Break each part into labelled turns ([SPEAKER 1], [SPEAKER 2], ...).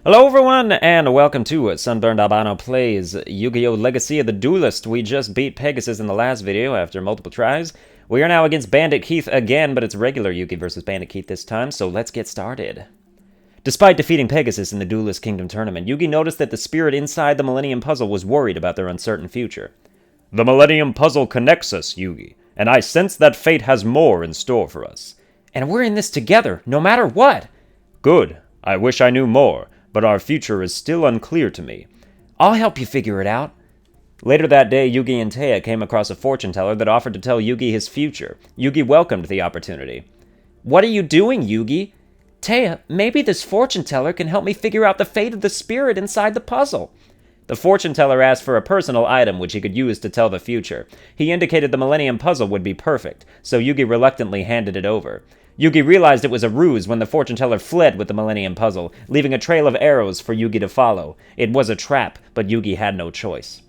[SPEAKER 1] Hello everyone, and welcome to Sunburned Albano Plays Yu-Gi-Oh! Legacy of the Duelist. We just beat Pegasus in the last video after multiple tries. We are now against Bandit Keith again, but it's regular Yugi versus Bandit Keith this time, so let's get started. Despite defeating Pegasus in the Duelist Kingdom tournament, Yugi noticed that the spirit inside the Millennium Puzzle was worried about their uncertain future. The Millennium Puzzle connects us, Yugi, and I sense that fate has more in store for us. And we're in this together, no matter what. Good. I wish I knew more. But our future is still unclear to me. I'll help you figure it out. Later that day, Yugi and Taya came across a fortune teller that offered to tell Yugi his future. Yugi welcomed the opportunity. What are you doing, Yugi? Taya, maybe this fortune teller can help me figure out the fate of the spirit inside the puzzle. The fortune teller asked for a personal item which he could use to tell the future. He indicated the Millennium Puzzle would be perfect, so Yugi reluctantly handed it over. Yugi realized it was a ruse when the fortune teller fled with the Millennium Puzzle, leaving a trail of arrows for Yugi to follow. It was a trap, but Yugi had no choice.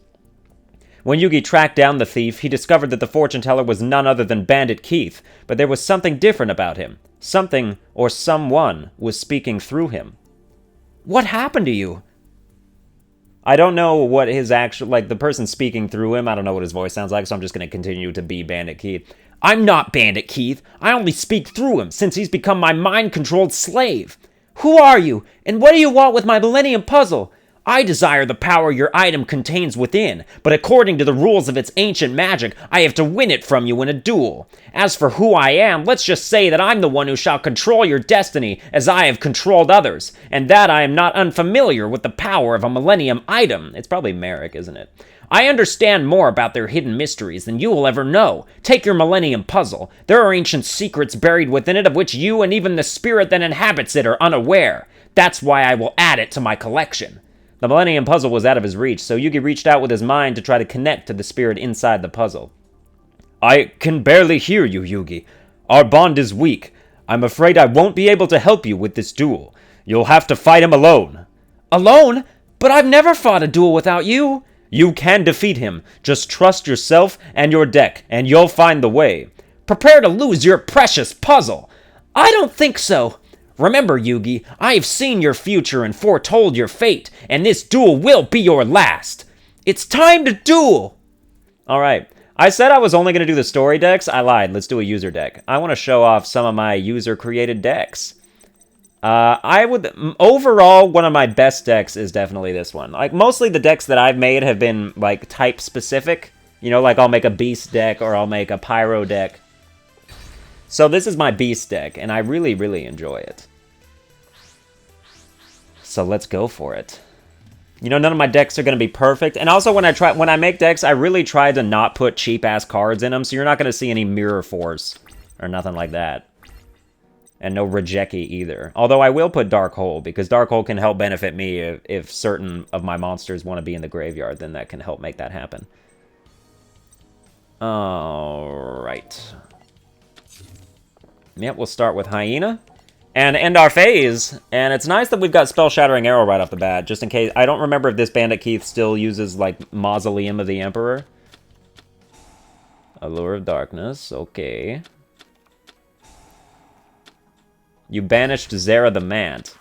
[SPEAKER 1] When Yugi tracked down the thief, he discovered that the fortune teller was none other than Bandit Keith, but there was something different about him. Something, or someone, was speaking through him. What happened to you? I don't know what his actual, the person speaking through him, I don't know what his voice sounds like, so I'm just going to continue to be Bandit Keith. I'm not Bandit Keith. I only speak through him, since he's become my mind-controlled slave. Who are you, and what do you want with my Millennium Puzzle? I desire the power your item contains within, but according to the rules of its ancient magic, I have to win it from you in a duel. As for who I am, let's just say that I'm the one who shall control your destiny as I have controlled others, and that I am not unfamiliar with the power of a Millennium item. It's probably Merrick, isn't it? I understand more about their hidden mysteries than you will ever know. Take your Millennium Puzzle. There are ancient secrets buried within it of which you and even the spirit that inhabits it are unaware. That's why I will add it to my collection. The Millennium Puzzle was out of his reach, so Yugi reached out with his mind to try to connect to the spirit inside the puzzle. I can barely hear you, Yugi. Our bond is weak. I'm afraid I won't be able to help you with this duel. You'll have to fight him alone. Alone? But I've never fought a duel without you. You can defeat him. Just trust yourself and your deck, and you'll find the way. Prepare to lose your precious puzzle. I don't think so. Remember, Yugi, I have seen your future and foretold your fate, and this duel will be your last. It's time to duel! Alright, I said I was only going to do the story decks. I lied. Let's do a user deck. I want to show off some of my user-created decks. Overall, one of my best decks is definitely this one. Mostly the decks that I've made have been, type-specific. You know, I'll make a Beast deck, or I'll make a Pyro deck. So this is my Beast deck, and I really, really enjoy it. So let's go for it. You know, none of my decks are going to be perfect. And also, when I make decks, I really try to not put cheap-ass cards in them, so you're not going to see any Mirror Force or nothing like that. And no Rejeki either. Although I will put Dark Hole, because Dark Hole can help benefit me if certain of my monsters want to be in the graveyard, then that can help make that happen. Alright. Yep, we'll start with Hyena. And end our phase. And it's nice that we've got Spell Shattering Arrow right off the bat, just in case. I don't remember if this Bandit Keith still uses, Mausoleum of the Emperor. Allure of Darkness, okay. You banished Zera the Mant.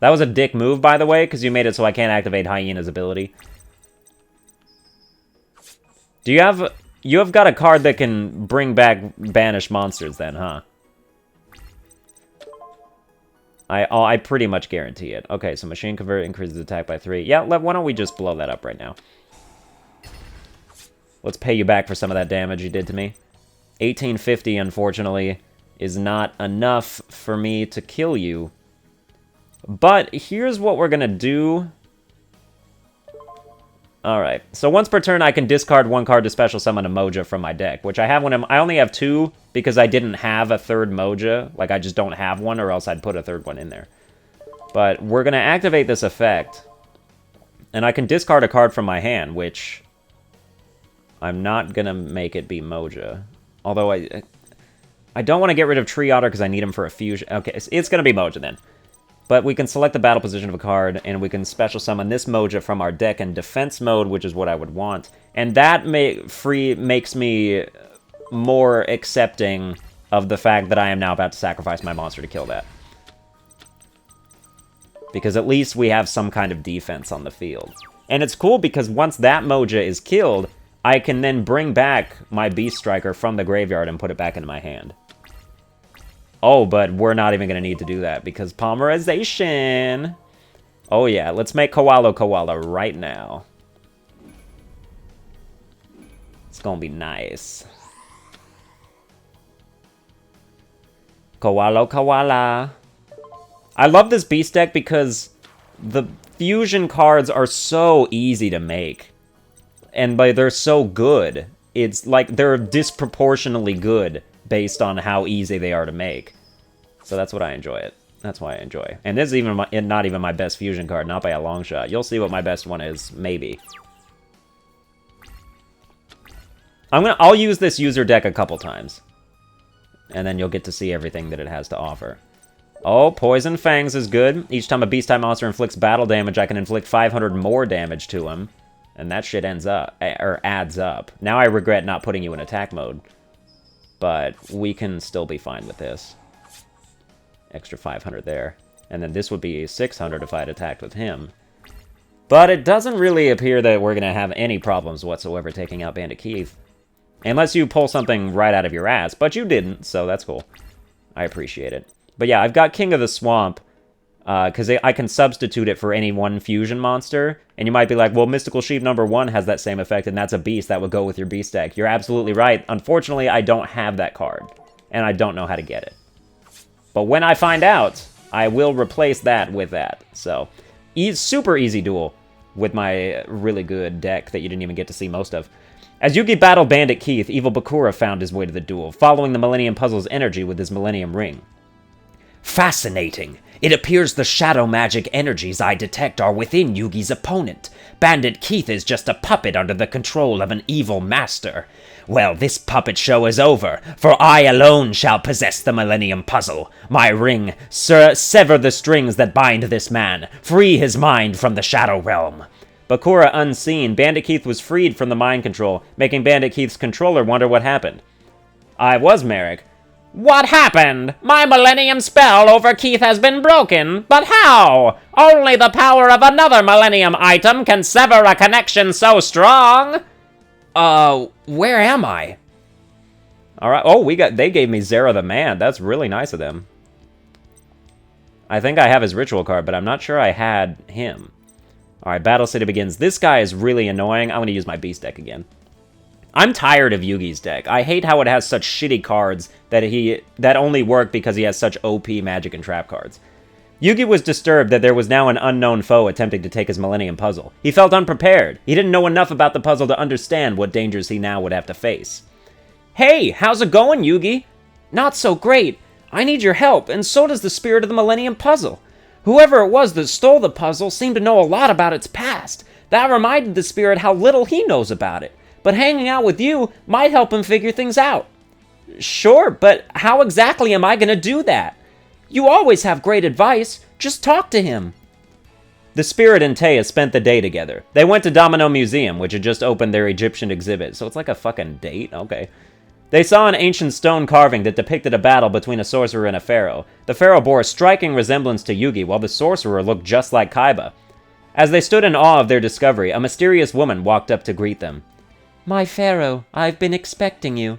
[SPEAKER 1] That was a dick move, by the way, because you made it so I can't activate Hyena's ability. Do you have... You have got a card that can bring back banished monsters then, huh? I pretty much guarantee it. Okay, so Machine Convert increases attack by 3. Yeah, why don't we just blow that up right now? Let's pay you back for some of that damage you did to me. 1850, unfortunately, is not enough for me to kill you. But here's what we're gonna do. Alright, so once per turn I can discard one card to special summon a Moja from my deck, which I have when I only have 2 because I didn't have a third Moja. I just don't have one, or else I'd put a third one in there. But we're going to activate this effect, and I can discard a card from my hand, which I'm not going to make it be Moja. Although I don't want to get rid of Tree Otter because I need him for a fusion. Okay, it's going to be Moja then. But we can select the battle position of a card, and we can special summon this Moja from our deck in defense mode, which is what I would want. And that makes me more accepting of the fact that I am now about to sacrifice my monster to kill that. because at least we have some kind of defense on the field. And it's cool because once that Moja is killed, I can then bring back my Beast Striker from the graveyard and put it back into my hand. Oh, but we're not even going to need to do that because Polymerization. Oh yeah, let's make Koala right now. It's going to be nice. Koala. I love this Beast deck because the fusion cards are so easy to make. And they're so good. It's like they're disproportionately good based on how easy they are to make. So that's what I enjoy it. That's why I enjoy. And this is even not even my best fusion card, not by a long shot. You'll see what my best one is, maybe. I'll use this user deck a couple times. And then you'll get to see everything that it has to offer. Oh, Poison Fangs is good. Each time a beast-type monster inflicts battle damage, I can inflict 500 more damage to him. And that shit adds up. Now I regret not putting you in attack mode. But we can still be fine with this. Extra 500 there. And then this would be 600 if I had attacked with him. But it doesn't really appear that we're going to have any problems whatsoever taking out Bandit Keith. Unless you pull something right out of your ass. But you didn't, so that's cool. I appreciate it. But yeah, I've got King of the Swamp. Because I can substitute it for any one fusion monster. And you might be like, well, Mystical Sheep #1 has that same effect, and that's a beast that would go with your beast deck. You're absolutely right. Unfortunately, I don't have that card. And I don't know how to get it. But when I find out, I will replace that with that. So, super easy duel with my really good deck that you didn't even get to see most of. As Yugi battled Bandit Keith, Evil Bakura found his way to the duel, following the Millennium Puzzle's energy with his Millennium Ring. Fascinating. It appears the shadow magic energies I detect are within Yugi's opponent. Bandit Keith is just a puppet under the control of an evil master. Well, this puppet show is over, for I alone shall possess the Millennium Puzzle. My ring, sever the strings that bind this man. Free his mind from the Shadow Realm. Bakura unseen, Bandit Keith was freed from the mind control, making Bandit Keith's controller wonder what happened. I was Merrick. What happened? My Millennium spell over Keith has been broken, but how? Only the power of another Millennium item can sever a connection so strong. Where am I? Alright, oh, they gave me Zera the Man. That's really nice of them. I think I have his ritual card, but I'm not sure I had him. Alright, Battle City begins. This guy is really annoying. I'm going to use my Beast deck again. I'm tired of Yugi's deck. I hate how it has such shitty cards that only work because he has such OP magic and trap cards. Yugi was disturbed that there was now an unknown foe attempting to take his Millennium Puzzle. He felt unprepared. He didn't know enough about the puzzle to understand what dangers he now would have to face. Hey, how's it going, Yugi? Not so great. I need your help, and so does the spirit of the Millennium Puzzle. Whoever it was that stole the puzzle seemed to know a lot about its past. That reminded the spirit how little he knows about it. But hanging out with you might help him figure things out. Sure, but how exactly am I going to do that? You always have great advice. Just talk to him. The spirit and Taya spent the day together. They went to Domino Museum, which had just opened their Egyptian exhibit. So it's like a fucking date? Okay. They saw an ancient stone carving that depicted a battle between a sorcerer and a pharaoh. The pharaoh bore a striking resemblance to Yugi, while the sorcerer looked just like Kaiba. As they stood in awe of their discovery, a mysterious woman walked up to greet them. My pharaoh, I've been expecting you.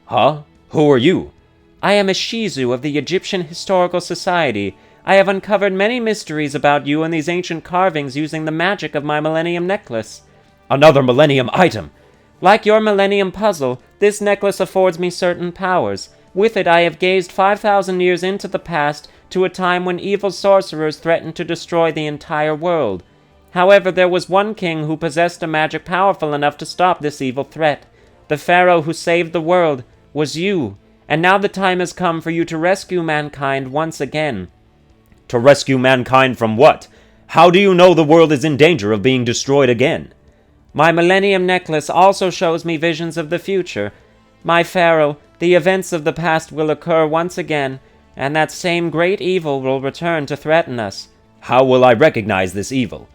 [SPEAKER 1] Huh? Who are you? I am a Shizu of the Egyptian Historical Society. I have uncovered many mysteries about you and these ancient carvings using the magic of my Millennium Necklace. Another Millennium item! Like your Millennium Puzzle, this necklace affords me certain powers. With it, I have gazed 5,000 years into the past, to a time when evil sorcerers threatened to destroy the entire world. However, there was one king who possessed a magic powerful enough to stop this evil threat. The pharaoh who saved the world was you, and now the time has come for you to rescue mankind once again. To rescue mankind from what? How do you know the world is in danger of being destroyed again? My Millennium Necklace also shows me visions of the future. My pharaoh, the events of the past will occur once again, and that same great evil will return to threaten us. How will I recognize this evil?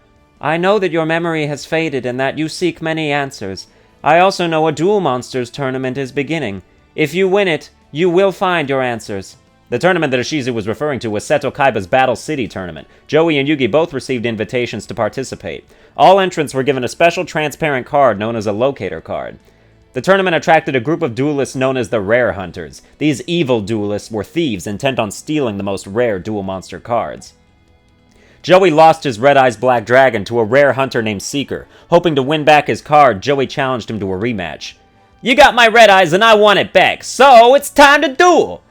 [SPEAKER 1] I know that your memory has faded and that you seek many answers. I also know a Duel Monsters tournament is beginning. If you win it, you will find your answers. The tournament that Ishizu was referring to was Seto Kaiba's Battle City tournament. Joey and Yugi both received invitations to participate. All entrants were given a special transparent card known as a locator card. The tournament attracted a group of duelists known as the Rare Hunters. These evil duelists were thieves intent on stealing the most rare duel monster cards. Joey lost his Red Eyes Black Dragon to a rare hunter named Seeker. Hoping to win back his card, Joey challenged him to a rematch. "You got my Red Eyes and I want it back, so it's time to duel!"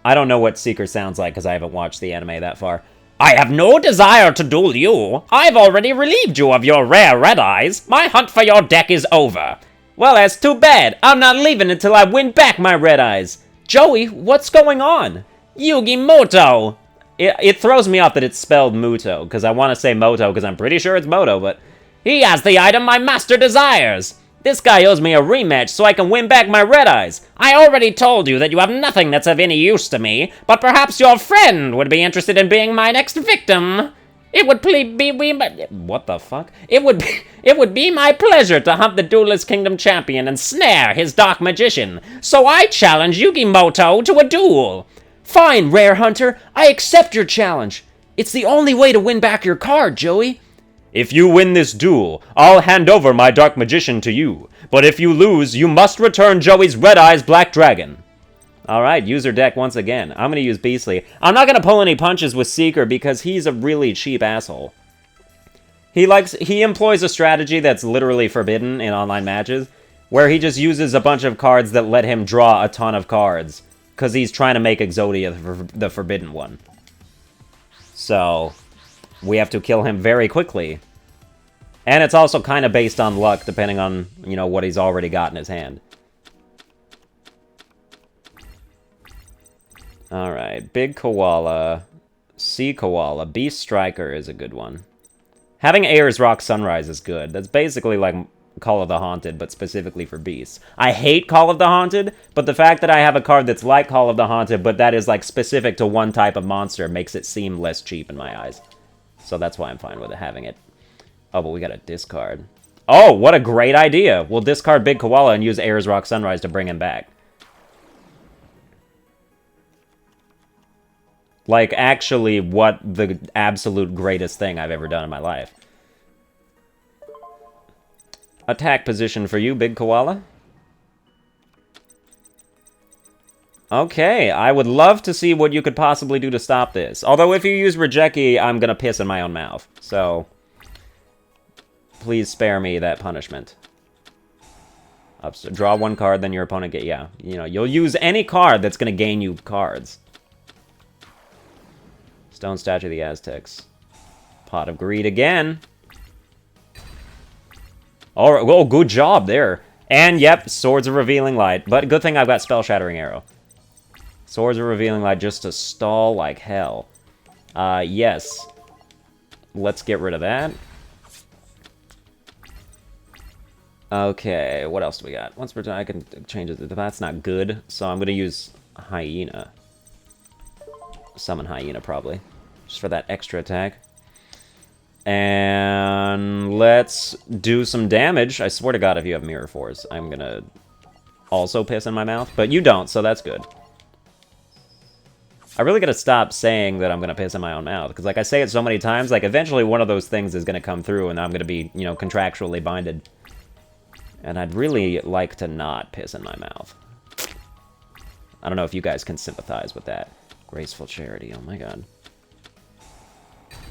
[SPEAKER 1] I don't know what Seeker sounds like because I haven't watched the anime that far. "I have no desire to duel you. I've already relieved you of your rare Red Eyes. My hunt for your deck is over." "Well, that's too bad. I'm not leaving until I win back my Red Eyes." "Joey, what's going on?" "Yugimoto." It throws me off that it's spelled Muto, because I want to say Moto, because I'm pretty sure it's Moto, but... "He has the item my master desires. This guy owes me a rematch so I can win back my Red Eyes. I already told you that you have nothing that's of any use to me, but perhaps your friend would be interested in being my next victim. It would what the fuck? It would be my pleasure to hunt the Duelist Kingdom champion and snare his dark magician. So I challenge Yugimoto to a duel." "Fine, Rare Hunter. I accept your challenge. It's the only way to win back your card, Joey." "If you win this duel, I'll hand over my Dark Magician to you. But if you lose, you must return Joey's Red Eyes Black Dragon." Alright, user deck once again. I'm going to use Beastly. I'm not going to pull any punches with Seeker because he's a really cheap asshole. He employs a strategy that's literally forbidden in online matches, where he just uses a bunch of cards that let him draw a ton of cards, because he's trying to make Exodia the forbidden one. So... we have to kill him very quickly. And it's also kind of based on luck, depending on, you know, what he's already got in his hand. Alright, Big Koala, Sea Koala, Beast Striker is a good one. Having Ayers Rock Sunrise is good. That's basically like Call of the Haunted, but specifically for beasts. I hate Call of the Haunted, but the fact that I have a card that's like Call of the Haunted, but that is like specific to one type of monster, makes it seem less cheap in my eyes. So that's why I'm fine with it, having it. Oh, but we got a discard. Oh, what a great idea! We'll discard Big Koala and use Ayers Rock Sunrise to bring him back. Like, actually, what the absolute greatest thing I've ever done in my life. Attack position for you, Big Koala. Okay, I would love to see what you could possibly do to stop this. Although if you use Rejeki, I'm gonna piss in my own mouth. So, please spare me that punishment. Draw one card, then your opponent get... yeah, you know, you'll use any card that's gonna gain you cards. Stone Statue of the Aztecs. Pot of Greed again. Alright, oh, good job there. And, yep, Swords of Revealing Light. But good thing I've got Spell Shattering Arrow. Swords of Revealing Light just to stall like hell. Yes. Let's get rid of that. Okay, what else do we got? Once per time, I can change it. That's not good, so I'm going to use Hyena. Summon Hyena, probably. Just for that extra attack. And let's do some damage. I swear to God, if you have Mirror Force, I'm going to also piss in my mouth. But you don't, so that's good. I really gotta stop saying that I'm gonna piss in my own mouth, because like I say it so many times, like eventually one of those things is gonna come through and I'm gonna be, you know, contractually binded. And I'd really like to not piss in my mouth. I don't know if you guys can sympathize with that. Graceful Charity, oh my god.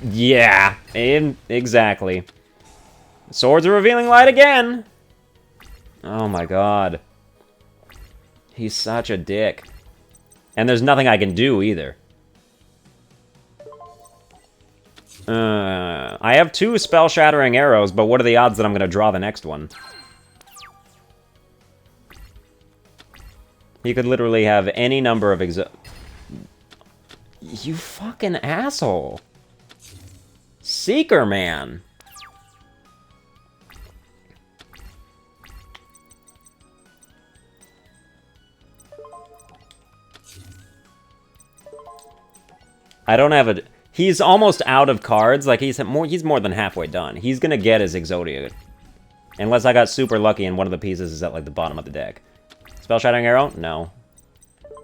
[SPEAKER 1] Yeah, exactly. Swords of Revealing Light again! Oh my god. He's such a dick. And there's nothing I can do, either. I have 2 spell-shattering arrows, but what are the odds that I'm going to draw the next one? He could literally have any number of You fucking asshole. Seeker, man. I don't have a... He's almost out of cards. Like, he's more than halfway done. He's gonna get his Exodia. Unless I got super lucky and one of the pieces is at, like, the bottom of the deck. Spell Shattering Arrow? No.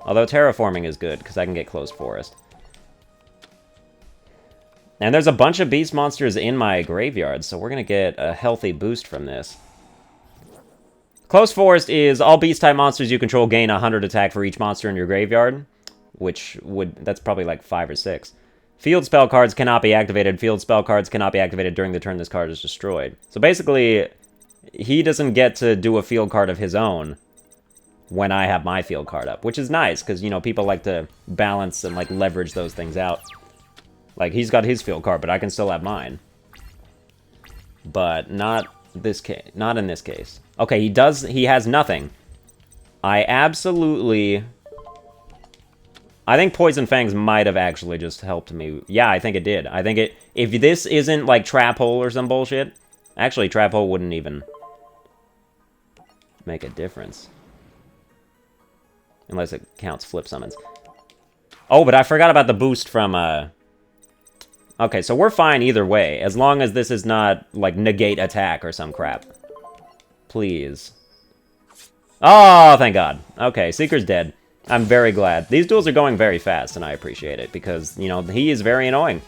[SPEAKER 1] Although terraforming is good, because I can get closed forest. And there's a bunch of beast monsters in my graveyard, so we're going to get a healthy boost from this. Closed forest is all beast-type monsters you control gain 100 attack for each monster in your graveyard, which that's probably like 5 or 6. Field spell cards cannot be activated. Field spell cards cannot be activated during the turn this card is destroyed. So basically, he doesn't get to do a field card of his own when I have my field card up, which is nice, because, you know, people like to balance and, like, leverage those things out. Like, he's got his field card, but I can still have mine. But not in this case. Okay, he has nothing. I think Poison Fangs might have actually just helped me. Yeah, I think it did. I think if this isn't, like, Trap Hole or some bullshit, actually, Trap Hole wouldn't even make a difference. Unless it counts flip summons. Oh, but I forgot about the boost from, Okay, so we're fine either way, as long as this is not, like, negate attack or some crap. Please. Oh, thank God. Okay, Seeker's dead. I'm very glad. These duels are going very fast, and I appreciate it, because, you know, he is very annoying.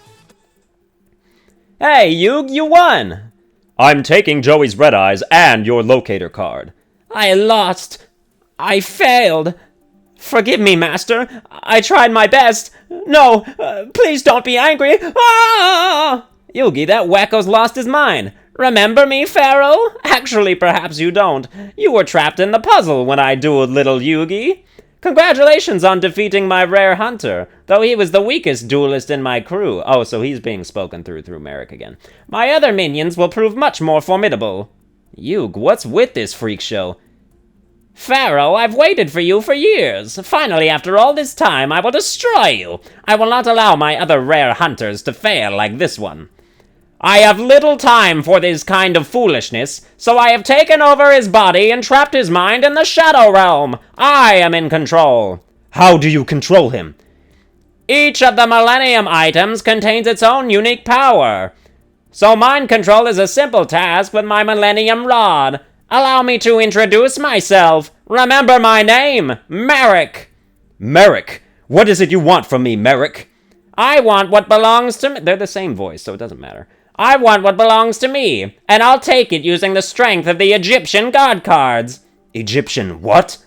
[SPEAKER 1] Hey, you won! I'm taking Joey's Red Eyes and your locator card. I lost. I failed. Forgive me, Master. I tried my best. No, please don't be angry. Ah! Yugi, that wacko's lost his mind. Remember me, Pharaoh? Actually, perhaps you don't. You were trapped in the puzzle when I dueled little Yugi. Congratulations on defeating my rare hunter, though he was the weakest duelist in my crew. Oh, so he's being spoken through Merrick again. My other minions will prove much more formidable. Yug, what's with this freak show? Pharaoh, I've waited for you for years. Finally, after all this time, I will destroy you. I will not allow my other rare hunters to fail like this one. I have little time for this kind of foolishness, so I have taken over his body and trapped his mind in the Shadow Realm. I am in control. How do you control him? Each of the Millennium items contains its own unique power. So mind control is a simple task with my Millennium Rod. Allow me to introduce myself. Remember my name, Merrick. Merrick? What is it you want from me, Merrick? I want what belongs to me. They're the same voice, so it doesn't matter. I want what belongs to me, and I'll take it using the strength of the Egyptian god cards. Egyptian what?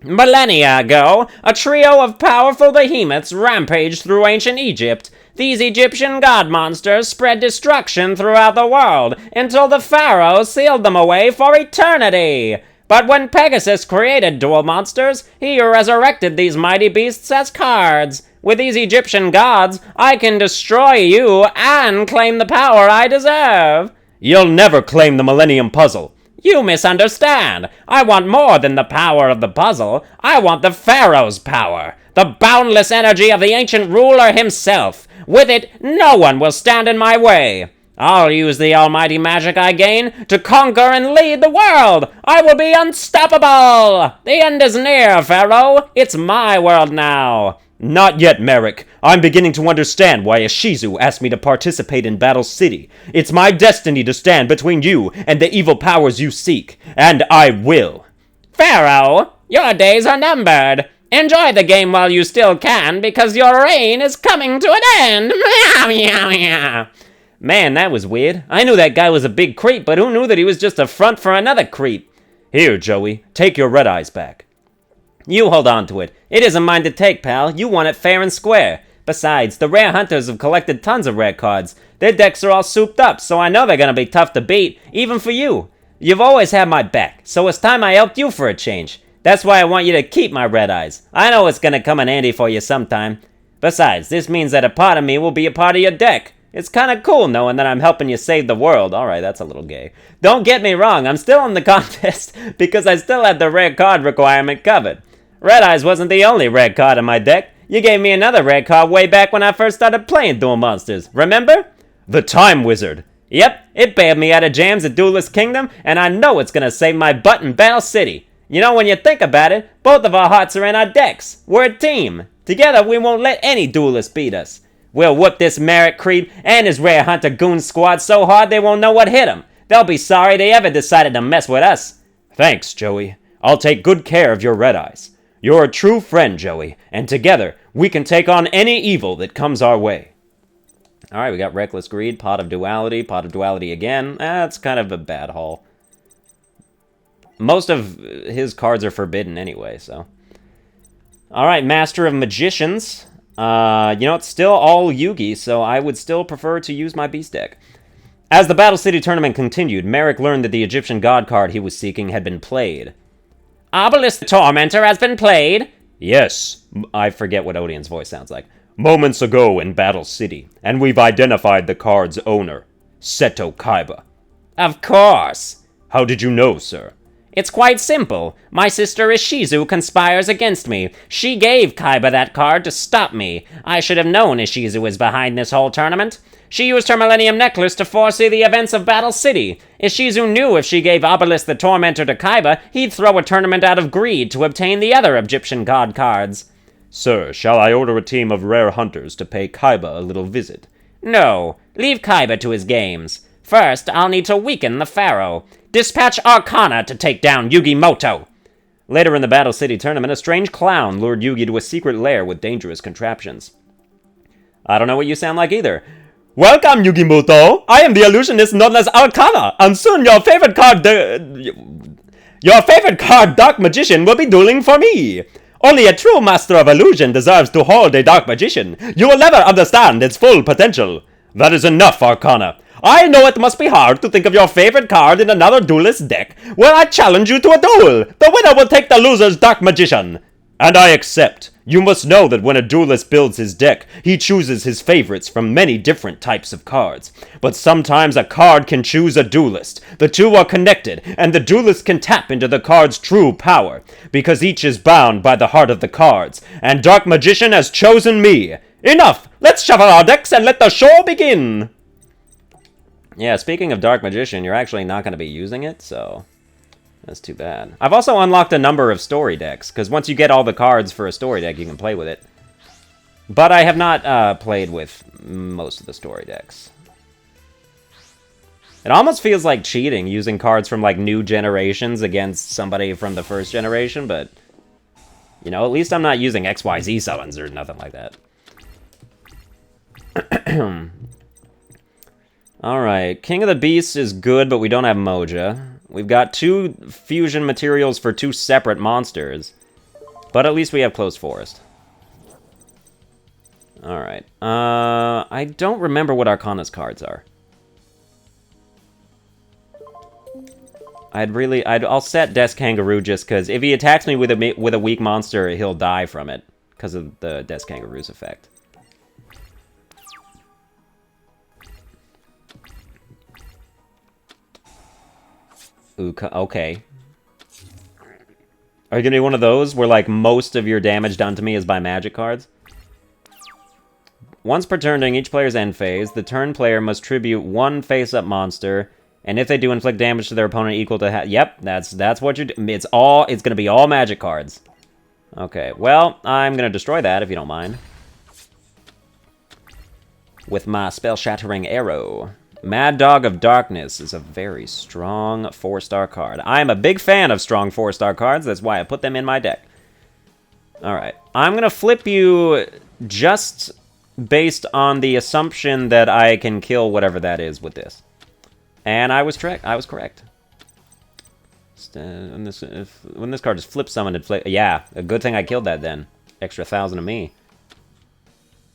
[SPEAKER 1] Millennia ago, a trio of powerful behemoths rampaged through ancient Egypt. These Egyptian god monsters spread destruction throughout the world until the pharaoh sealed them away for eternity. But when Pegasus created duel monsters, he resurrected these mighty beasts as cards. With these Egyptian gods, I can destroy you and claim the power I deserve. You'll never claim the Millennium Puzzle. You misunderstand. I want more than the power of the puzzle. I want the pharaoh's power. The boundless energy of the ancient ruler himself. With it, no one will stand in my way. I'll use the almighty magic I gain to conquer and lead the world. I will be unstoppable. The end is near, Pharaoh. It's my world now. Not yet, Merrick. I'm beginning to understand why Ishizu asked me to participate in Battle City. It's my destiny to stand between you and the evil powers you seek, and I will. Pharaoh, your days are numbered. Enjoy the game while you still can, because your reign is coming to an end. Meow, meow, meow. Man, that was weird. I knew that guy was a big creep, but who knew that he was just a front for another creep? Here, Joey, take your red eyes back. You hold on to it. It isn't mine to take, pal. You won it fair and square. Besides, the rare hunters have collected tons of rare cards. Their decks are all souped up, so I know they're gonna be tough to beat, even for you. You've always had my back, so it's time I helped you for a change. That's why I want you to keep my red eyes. I know it's gonna come in handy for you sometime. Besides, this means that a part of me will be a part of your deck. It's kinda cool knowing that I'm helping you save the world. Alright, that's a little gay. Don't get me wrong, I'm still in the contest because I still had the rare card requirement covered. Red Eyes wasn't the only red card in my deck. You gave me another red card way back when I first started playing Duel Monsters, remember? The Time Wizard. Yep, it bailed me out of jams at Duelist Kingdom, and I know it's gonna save my butt in Battle City. You know, when you think about it, both of our hearts are in our decks. We're a team. Together, we won't let any duelist beat us. We'll whoop this Merrick creep and his rare hunter goon squad so hard they won't know what hit them. They'll be sorry they ever decided to mess with us. Thanks, Joey. I'll take good care of your red eyes. You're a true friend, Joey, and together we can take on any evil that comes our way. Alright, we got Reckless Greed, Pot of Duality again. That's kind of a bad haul. Most of his cards are forbidden anyway, so. Alright, Master of Magicians. You know, it's still all Yugi, so I would still prefer to use my Beast deck. As the Battle City tournament continued, Merrick learned that the Egyptian god card he was seeking had been played. Obelisk the Tormentor has been played? Yes. I forget what Odeon's voice sounds like. Moments ago in Battle City, and we've identified the card's owner, Seto Kaiba. Of course. How did you know, sir? It's quite simple. My sister Ishizu conspires against me. She gave Kaiba that card to stop me. I should have known Ishizu was behind this whole tournament. She used her Millennium Necklace to foresee the events of Battle City. Ishizu knew if she gave Obelisk the Tormentor to Kaiba, he'd throw a tournament out of greed to obtain the other Egyptian god cards. Sir, shall I order a team of rare hunters to pay Kaiba a little visit? No, leave Kaiba to his games. First, I'll need to weaken the Pharaoh. Dispatch Arcana to take down Yugimoto. Later in the Battle City tournament, a strange clown lured Yugi to a secret lair with dangerous contraptions. I don't know what you sound like either. Welcome, Yugimoto! I am the illusionist known as Arcana, and soon your favorite card, Dark Magician, will be dueling for me! Only a true master of illusion deserves to hold a Dark Magician. You will never understand its full potential. That is enough, Arcana. I know it must be hard to think of your favorite card in another duelist deck. Well, I challenge you to a duel. The winner will take the loser's Dark Magician. And I accept. You must know that when a duelist builds his deck, he chooses his favorites from many different types of cards. But sometimes a card can choose a duelist. The two are connected, and the duelist can tap into the card's true power, because each is bound by the heart of the cards, and Dark Magician has chosen me. Enough! Let's shuffle our decks and let the show begin! Yeah, speaking of Dark Magician, you're actually not going to be using it, so that's too bad. I've also unlocked a number of story decks, because once you get all the cards for a story deck, you can play with it. But I have not played with most of the story decks. It almost feels like cheating, using cards from, like, new generations against somebody from the first generation, but, you know, at least I'm not using XYZ summons or nothing like that. Alright, King of the Beasts is good, but we don't have Moja. We've got 2 fusion materials for 2 separate monsters. But at least we have Closed Forest. Alright. I don't remember what Arcana's cards are. I'll set Death Kangaroo just because if he attacks me with a weak monster, he'll die from it. Because of the Death Kangaroo's effect. Ooh, okay. Are you gonna be one of those where, like, most of your damage done to me is by magic cards? Once per turn during each player's end phase, the turn player must tribute 1 face-up monster, and if they do inflict damage to their opponent equal to yep, that's what you do. It's gonna be all magic cards. Okay, well, I'm gonna destroy that if you don't mind. With my spell-shattering arrow. Mad Dog of Darkness is a very strong 4-star card. I am a big fan of strong 4-star cards. That's why I put them in my deck. Alright. I'm going to flip you just based on the assumption that I can kill whatever that is with this. And I was correct. When this card just flips someone, yeah, a good thing I killed that then. Extra 1,000 to me.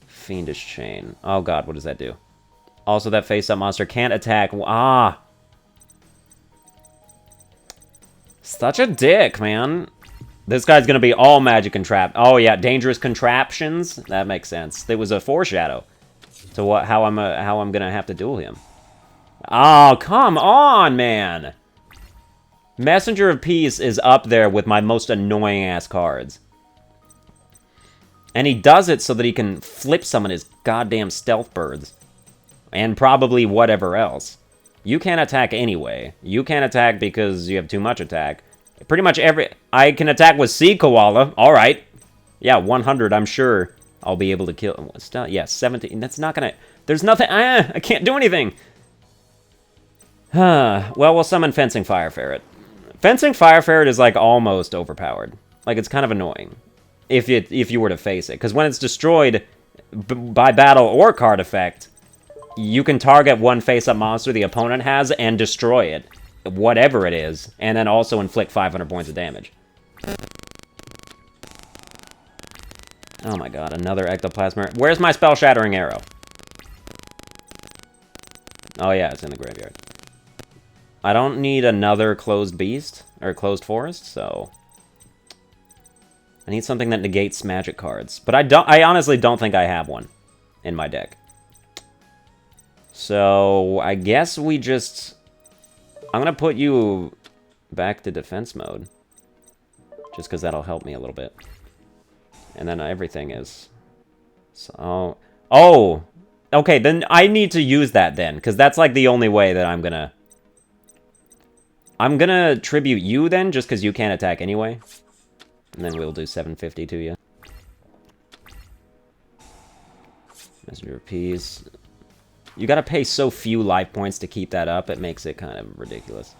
[SPEAKER 1] Fiendish Chain. Oh god, what does that do? Also, that face-up monster can't attack. Ah! Such a dick, man. This guy's gonna be all magic and trap. Oh yeah, dangerous contraptions. That makes sense. There was a foreshadow to how I'm gonna have to duel him. Oh, come on, man! Messenger of Peace is up there with my most annoying-ass cards. And he does it so that he can flip summon his goddamn stealth birds. And probably whatever else. You can't attack anyway. You can't attack because you have too much attack. Pretty much I can attack with Sea Koala. Alright. Yeah, 100, I'm sure I'll be able to kill. Yeah, 17. That's not gonna... There's nothing... I can't do anything. Well, we'll summon Fencing Fire Ferret. Fencing Fire Ferret is, like, almost overpowered. Like, it's kind of annoying if you were to face it. Because when it's destroyed by battle or card effect, you can target one face-up monster the opponent has and destroy it, whatever it is, and then also inflict 500 points of damage. Oh my god, another Ectoplasm. Where's my Spell-Shattering Arrow? Oh yeah, it's in the graveyard. I don't need another Closed Beast, or Closed Forest, so... I need something that negates magic cards. But I honestly don't think I have one in my deck. So, I guess we just... I'm gonna put you back to defense mode. Just because that'll help me a little bit. And then everything is... So... Oh! Okay, then I need to use that then. Because that's like the only way that I'm gonna... I'm gonna tribute you then, just because you can't attack anyway. And then we'll do 750 to you. Messenger of Peace. You gotta pay so few life points to keep that up, it makes it kind of ridiculous.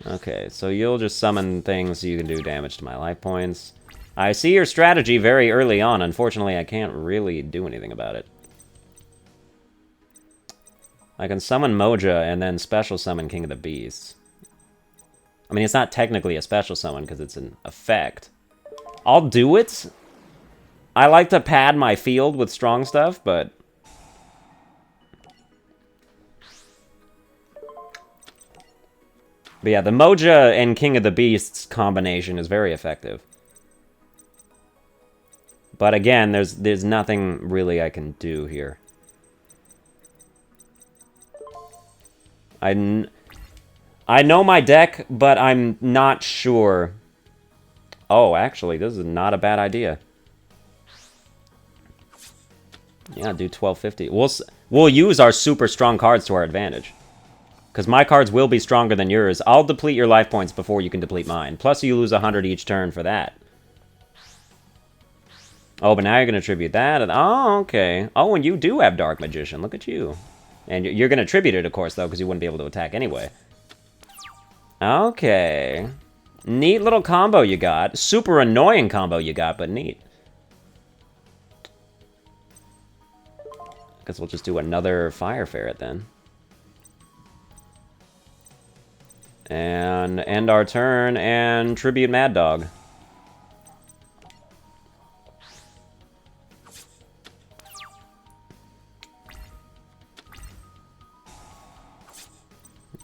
[SPEAKER 1] Okay, so you'll just summon things so you can do damage to my life points. I see your strategy very early on. Unfortunately, I can't really do anything about it. I can summon Moja and then special summon King of the Beasts. I mean, it's not technically a special summon because it's an effect. I'll do it. I like to pad my field with strong stuff, but... But yeah, the Moja and King of the Beasts combination is very effective. But again, there's nothing really I can do here. I know my deck, but I'm not sure. Oh, actually, this is not a bad idea. Yeah, do 1250. We'll use our super strong cards to our advantage. Because my cards will be stronger than yours. I'll deplete your life points before you can deplete mine. Plus, you lose 100 each turn for that. Oh, but now you're going to tribute that. Oh, okay. Oh, and you do have Dark Magician. Look at you. And you're going to tribute it, of course, though, because you wouldn't be able to attack anyway. Okay. Neat little combo you got. Super annoying combo you got, but neat. Guess we'll just do another Fire Ferret then. And end our turn and tribute Mad Dog.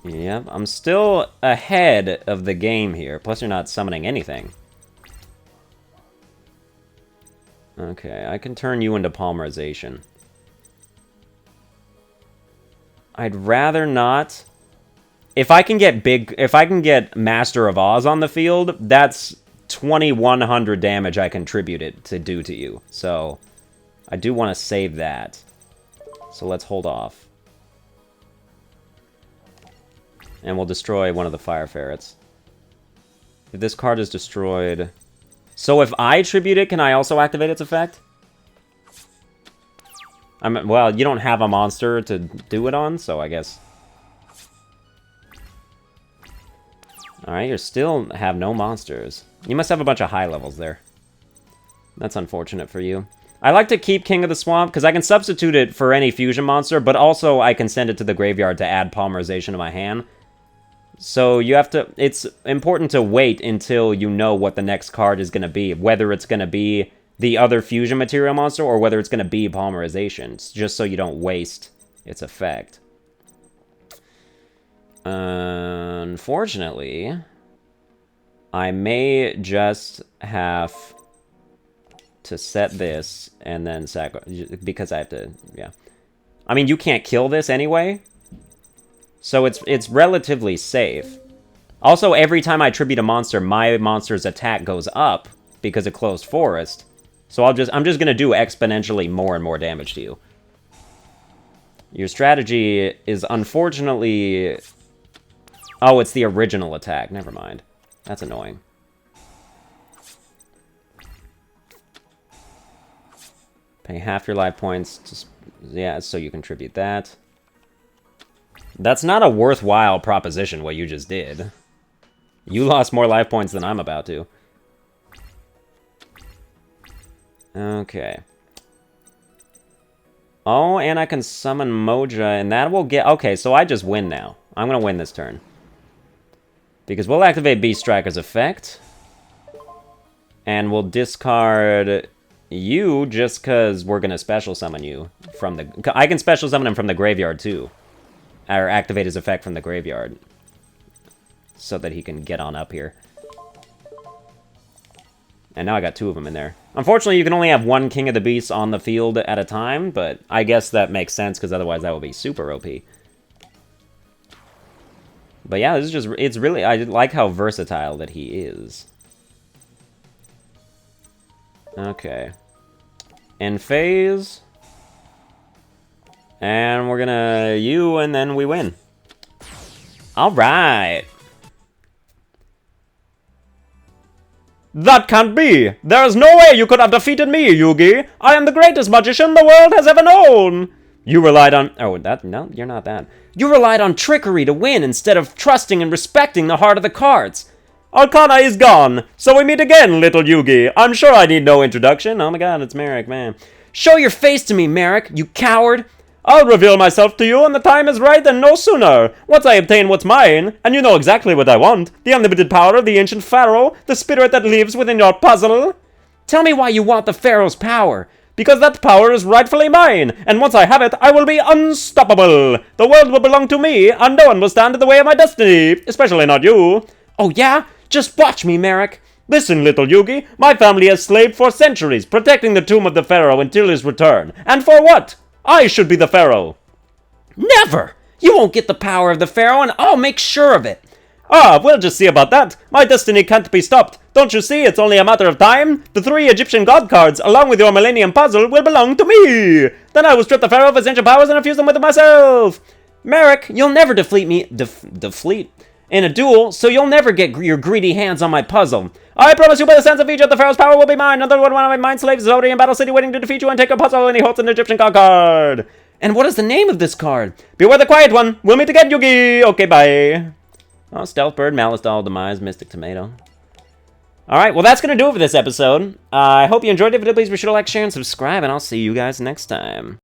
[SPEAKER 1] Yep, I'm still ahead of the game here. Plus, you're not summoning anything. Okay, I can turn you into Polymerization. I'd rather not. If I can get Master of Oz on the field, that's 2100 damage I contribute it to do to you. So, I do want to save that. So let's hold off. And we'll destroy one of the Fire Ferrets. If this card is destroyed... So if I tribute it, can I also activate its effect? Well, you don't have a monster to do it on, so I guess... Alright, you still have no monsters. You must have a bunch of high levels there. That's unfortunate for you. I like to keep King of the Swamp, because I can substitute it for any fusion monster, but also I can send it to the graveyard to add Polymerization to my hand. So you have to... It's important to wait until you know what the next card is going to be. Whether it's going to be the other fusion material monster, or whether it's going to be Polymerization. Just so you don't waste its effect. Unfortunately, I may just have to set this and then sacrifice, because I have to, yeah. I mean, you can't kill this anyway, so it's relatively safe. Also, every time I tribute a monster, my monster's attack goes up because of Closed Forest. So I'm just gonna do exponentially more and more damage to you. Your strategy is unfortunately... Oh, it's the original attack. Never mind. That's annoying. Pay half your life points. Just, yeah, so you contribute that. That's not a worthwhile proposition, what you just did. You lost more life points than I'm about to. Okay. Oh, and I can summon Moja, and that will get... Okay, so I just win now. I'm going to win this turn. Because we'll activate Beast Striker's effect. And we'll discard you just because we're going to special summon you from the... I can special summon him from the graveyard, too. Or activate his effect from the graveyard. So that he can get on up here. And now I got two of them in there. Unfortunately, you can only have one King of the Beasts on the field at a time, but I guess that makes sense, because otherwise that would be super OP. But yeah, this is just... It's really... I like how versatile that he is. Okay. End phase. And we're gonna... You, and then we win. Alright. That can't be! There is no way you could have defeated me, Yugi! I am the greatest magician the world has ever known! You relied on... Oh, that... No, you're not that. You relied on trickery to win instead of trusting and respecting the heart of the cards. Arcana is gone, so we meet again, little Yugi. I'm sure I need no introduction. Oh my god, it's Merrick, man. Show your face to me, Merrick, you coward! I'll reveal myself to you when the time is right and no sooner. Once I obtain what's mine, and you know exactly what I want, the unlimited power of the ancient pharaoh, the spirit that lives within your puzzle. Tell me why you want the pharaoh's power. Because that power is rightfully mine, and once I have it, I will be unstoppable. The world will belong to me, and no one will stand in the way of my destiny, especially not you. Oh yeah? Just watch me, Merrick. Listen, little Yugi, my family has slaved for centuries, protecting the tomb of the pharaoh until his return. And for what? I should be the pharaoh. Never! You won't get the power of the pharaoh, and I'll make sure of it. Ah, we'll just see about that. My destiny can't be stopped. Don't you see, it's only a matter of time? The 3 Egyptian god cards, along with your Millennium Puzzle, will belong to me. Then I will strip the pharaoh of his ancient powers and infuse them with myself. Merrick, you'll never defeat me... Defeat? In a duel, so you'll never get your greedy hands on my puzzle. I promise you by the sense of Egypt, the pharaoh's power will be mine. Another one of my mind slaves is already in Battle City waiting to defeat you and take your puzzle, and he holds an Egyptian god card. And what is the name of this card? Beware the quiet one. We'll meet again, Yugi. Okay, bye. Oh, Stealth Bird, Malice Doll, Demise, Mystic Tomato. Alright, well that's going to do it for this episode. I hope you enjoyed it. If you did, please be sure to like, share, and subscribe, and I'll see you guys next time.